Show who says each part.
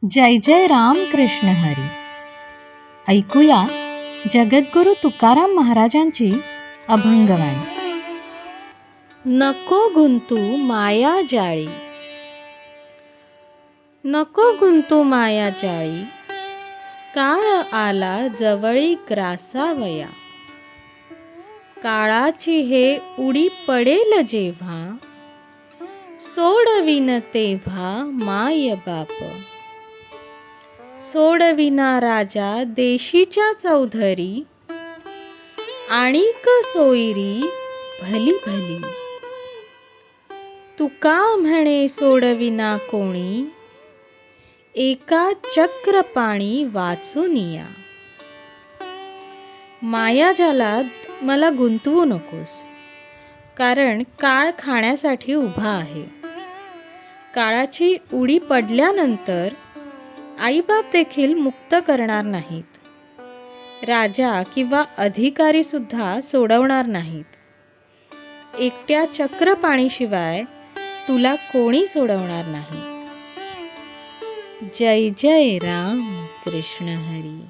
Speaker 1: जय जय राम कृष्ण हरी. ऐकूया जगद्गुरु तुकाराम महाराजांची अभंगवाणी. नको गुंतू माया जाळी, नको गुंतू माया जाळी, काळ आला जवळी ग्रासावया. काळाची हे उडी पडेल जेव्हा, सोडविन तेव्हा माय बाप. सोडविना राजा देशीच्या चौधरी, आणिक सोयरी भली भली. तुका म्हणे सोडविना कोणी, एका चक्रपाणी वाचूनिया. मायाजालात मला गुंतवू नकोस, कारण काळ खाण्यासाठी उभा आहे. काळाची उडी पडल्यानंतर आईबाप देखील मुक्त करणार नाहीत. राजा किंवा अधिकारी सुद्धा सोडवणार नाहीत. एकट्या चक्रपाणीशिवाय तुला कोणी सोडवणार नाही. जय जय राम कृष्ण हरी.